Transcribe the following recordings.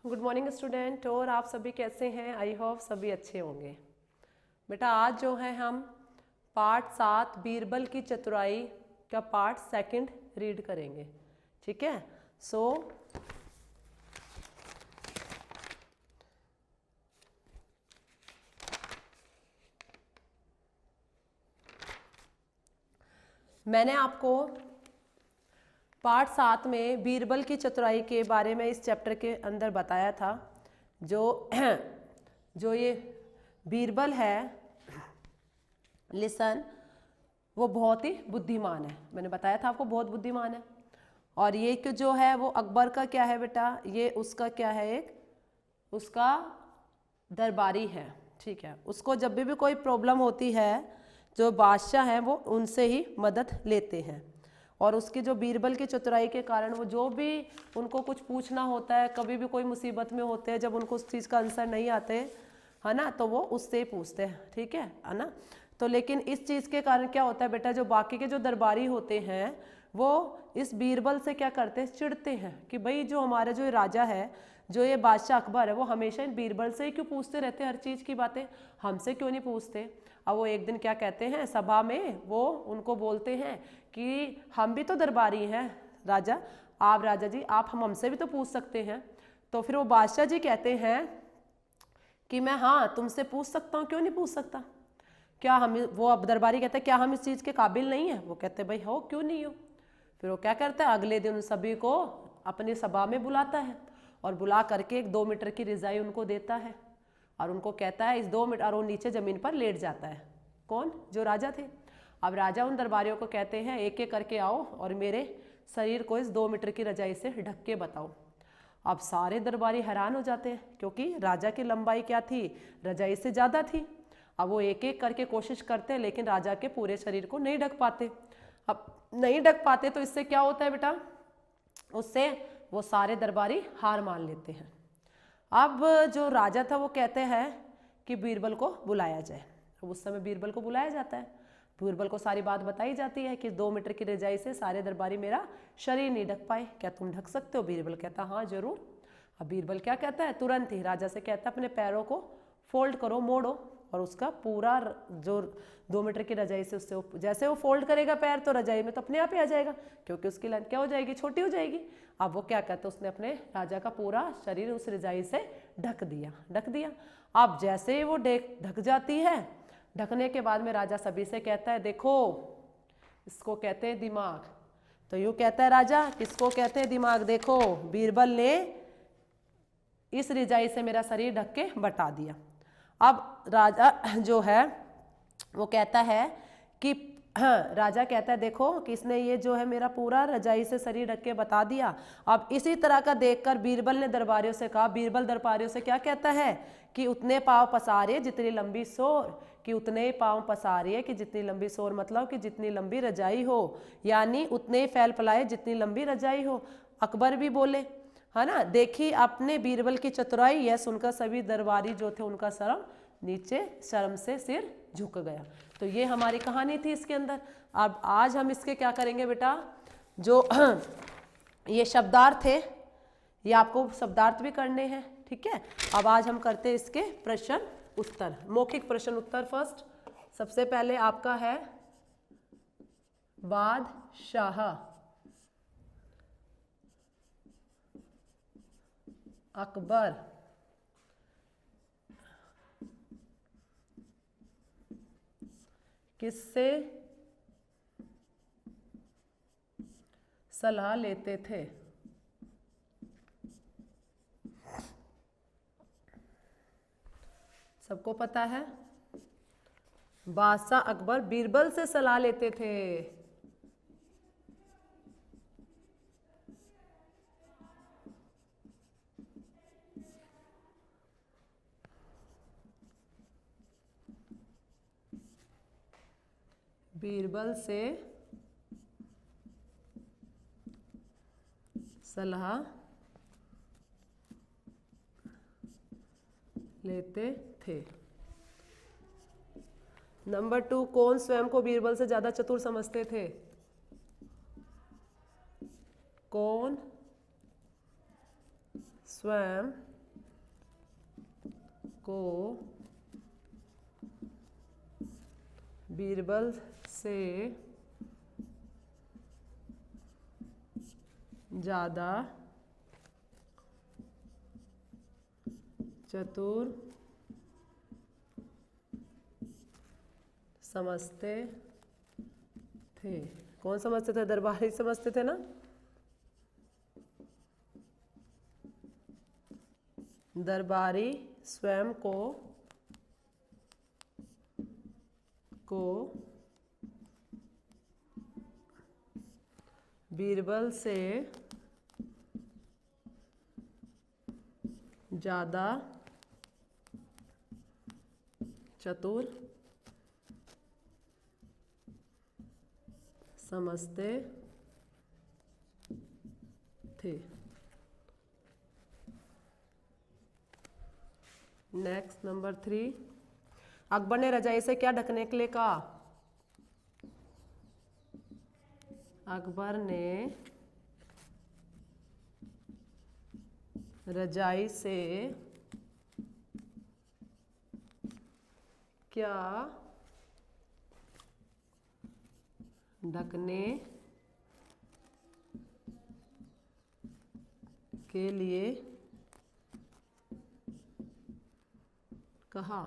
Good morning student. और आप सभी कैसे हैं? आई होप सभी अच्छे होंगे। बेटा आज जो है हम पार्ट 7 बीरबल की चतुराई का पार्ट 2 रीड करेंगे। ठीक है। मैंने आपको पार्ट 7 में बीरबल की चतुराई के बारे में इस चैप्टर के अंदर बताया था। जो ये बीरबल है, लिसन, वो बहुत ही बुद्धिमान है। मैंने बताया था आपको बहुत बुद्धिमान है। और ये जो है वो अकबर का क्या है बेटा, ये उसका क्या है, एक उसका दरबारी है। ठीक है। उसको जब भी कोई प्रॉब्लम होती है, जो बादशाह हैं वो उनसे ही मदद लेते हैं। और उसकी जो बीरबल की चतुराई के कारण वो जो भी उनको कुछ पूछना होता है, कभी भी कोई मुसीबत में होते हैं, जब उनको उस चीज़ का आंसर नहीं आते है ना, तो वो उससे पूछते हैं। ठीक है ना। तो लेकिन इस चीज़ के कारण क्या होता है बेटा, जो बाकी के जो दरबारी होते हैं वो इस बीरबल से क्या करते हैं, चिढ़ते हैं कि भाई जो हमारा जो राजा है, जो ये बादशाह अकबर है, वो हमेशा इन बीरबल से ही क्यों पूछते रहते हैं हर चीज़ की बातें, हमसे क्यों नहीं पूछते। अब वो एक दिन क्या कहते हैं सभा में, वो उनको बोलते हैं कि हम भी तो दरबारी हैं राजा, आप राजा जी आप हमसे भी तो पूछ सकते हैं। तो फिर वो बादशाह जी कहते हैं कि मैं हाँ तुमसे पूछ सकता हूँ, क्यों नहीं पूछ सकता, क्या हम, वो अब दरबारी कहते हैं क्या हम इस चीज़ के काबिल नहीं है। वो कहते हैं भाई हो, क्यों नहीं हो। फिर वो क्या करता है, अगले दिन उन सभी को अपनी सभा में बुलाता है और बुला करके एक 2 मीटर की रजाई उनको देता है और उनको कहता है इस 2 मीटर, और वो नीचे ज़मीन पर लेट जाता है। कौन? जो राजा थे। अब राजा उन दरबारियों को कहते हैं एक एक करके आओ और मेरे शरीर को इस 2 मीटर की रजाई से ढक के बताओ। अब सारे दरबारी हैरान हो जाते हैं क्योंकि राजा की लंबाई क्या थी, रजाई से ज़्यादा थी। अब वो एक एक करके कोशिश करते हैं लेकिन राजा के पूरे शरीर को नहीं ढक पाते। अब नहीं ढक पाते तो इससे क्या होता है बेटा, उससे वो सारे दरबारी हार मान लेते हैं। अब जो राजा था वो कहते हैं कि बीरबल को बुलाया जाए। तो उस समय बीरबल को बुलाया जाता है। बीरबल को सारी बात बताई जाती है कि 2 मीटर की रजाई से सारे दरबारी मेरा शरीर नहीं ढक पाए, क्या तुम ढक सकते हो। बीरबल कहता हाँ जरूर। अब बीरबल क्या कहता है, तुरंत ही राजा से कहता है अपने पैरों को फोल्ड करो, मोड़ो, और उसका पूरा जो 2 मीटर की रजाई से उससे जैसे वो फोल्ड करेगा पैर तो रजाई में तो अपने आप ही आ जाएगा, क्योंकि उसकी लेंथ क्या हो जाएगी, छोटी हो जाएगी। अब वो क्या कहता है, उसने अपने राजा का पूरा शरीर उस रजाई से ढक दिया। अब जैसे ही वो ढक जाती है, ढकने के बाद में राजा सभी से कहता है देखो इसको कहते हैं दिमाग। तो यूँ कहता है राजा, किसको कहते हैं दिमाग, देखो बीरबल ने इस रजाई से मेरा शरीर ढक के बता दिया। अब राजा जो है वो कहता है कि हाँ, राजा कहता है देखो किसने ये जो है मेरा पूरा रजाई से शरीर ढक के बता दिया। अब इसी तरह का देखकर बीरबल ने दरबारियों से कहा, बीरबल दरबारियों से क्या कहता है कि उतने पाँव पसारिए जितनी लंबी सोर, कि उतने ही पाँव पसारिए कि जितनी लंबी सोर, मतलब कि जितनी लंबी रजाई हो, यानी उतने ही फैल फैलाए जितनी लंबी रजाई हो। अकबर भी बोले है ना, देखी आपने बीरबल की चतुराई। यह सुनकर सभी दरबारी जो थे उनका शर्म नीचे, शर्म से सिर झुक गया। तो ये हमारी कहानी थी इसके अंदर। अब आज हम इसके क्या करेंगे बेटा, जो ये शब्दार्थ थे ये आपको शब्दार्थ भी करने हैं। ठीक है। अब आज हम करते हैं इसके प्रश्न उत्तर, मौखिक प्रश्न उत्तर। फर्स्ट सबसे पहले आपका है बादशाह अकबर किससे सलाह लेते थे। सबको पता है बादशाह अकबर बीरबल से सलाह लेते थे। बीरबल से सलाह लेते थे। नंबर 2, कौन स्वयं को बीरबल से ज्यादा चतुर समझते थे। कौन स्वयं को बीरबल से ज़्यादा चतुर समझते थे। कौन समझते थे? दरबारी समझते थे ना। दरबारी स्वयं को बीरबल से ज़्यादा चतुर समझते थे। नेक्स्ट नंबर 3, अकबर ने रजाई से क्या ढकने के लिए कहा? अकबर ने रजाई से क्या ढकने के लिए कहा?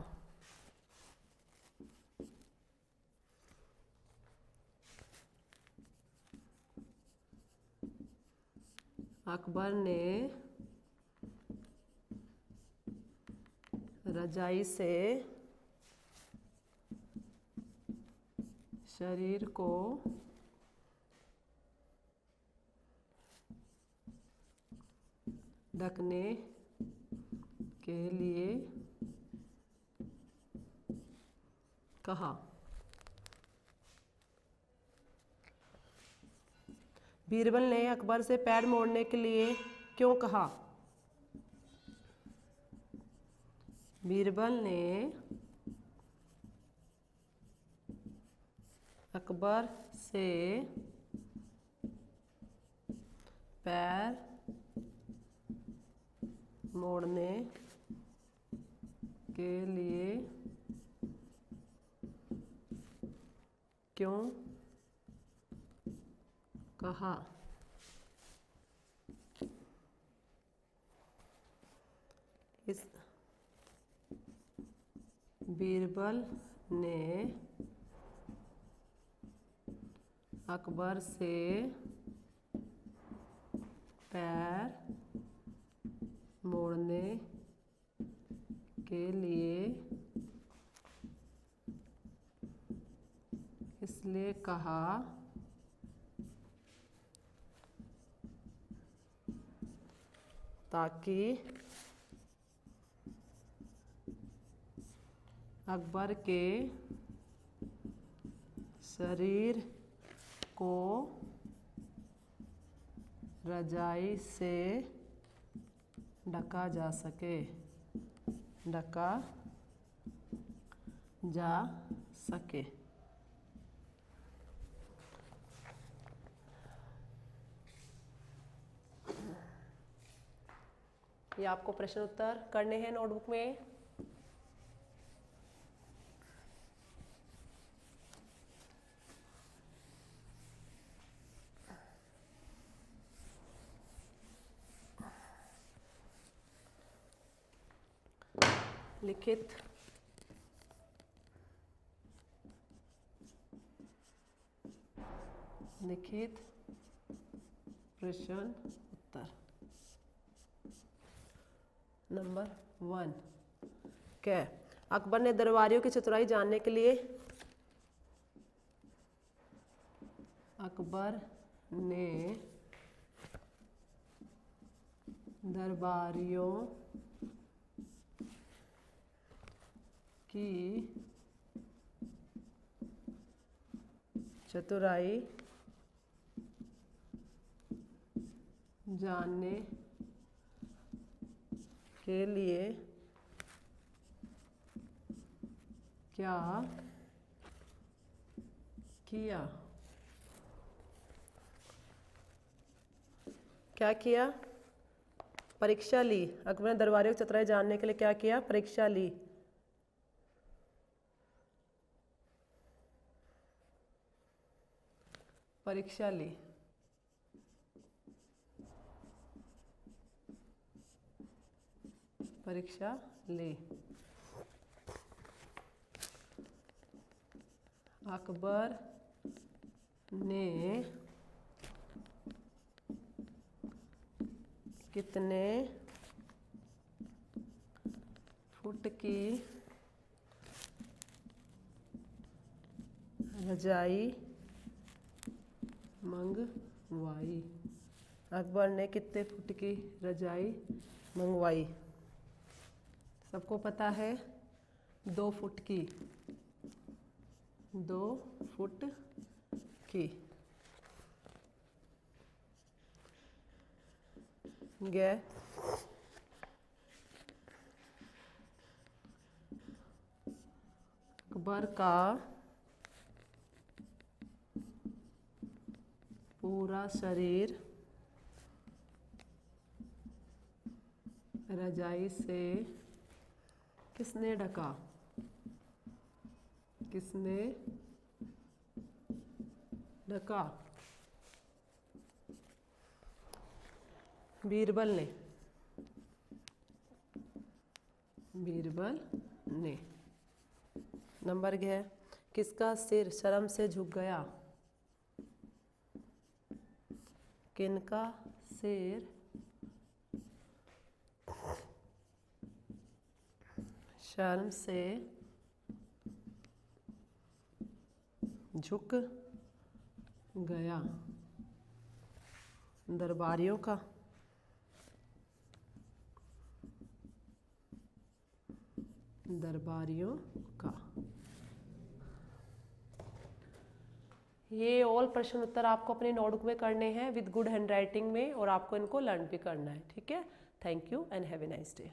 अकबर ने रजाई से शरीर को ढकने के लिए कहा। बीरबल ने अकबर से पैर मोड़ने के लिए क्यों कहा? बीरबल ने अकबर से पैर मोड़ने के लिए क्यों कहा? इस बीरबल ने अकबर से पैर मोड़ने के लिए इसलिए कहा ताकि अकबर के शरीर को रजाई से ढका जा सके, ढका जा सके। ये आपको प्रश्न उत्तर करने हैं नोटबुक में। लिखित प्रश्न उत्तर। नंबर 1, क्या अकबर ने दरबारियों की चतुराई जानने के लिए अकबर ने दरबारियों की चतुराई जानने के लिए क्या किया? क्या किया? परीक्षा ली। अकबर ने दरबारियों की चतुराई जानने के लिए क्या किया? परीक्षा ली। परीक्षा ली। परीक्षा ली। अकबर ने कितने फुट की रजाई मंगवाई? अकबर ने कितने फुट की रजाई मंगवाई? सबको पता है 2 फुट की। 2 फुट की। गया। अकबर का पूरा शरीर रजाई से किसने ढका? किसने ढका? बीरबल ने। बीरबल ने। नंबर है, किसका सिर शर्म से झुक गया? किनका सिर शर्म से झुक गया? दरबारियों का। दरबारियों का। ये ऑल प्रश्न उत्तर आपको अपने नोटबुक में करने हैं विद गुड हैंडराइटिंग में, और आपको इनको लर्न भी करना है। ठीक है, thank you and have a nice day.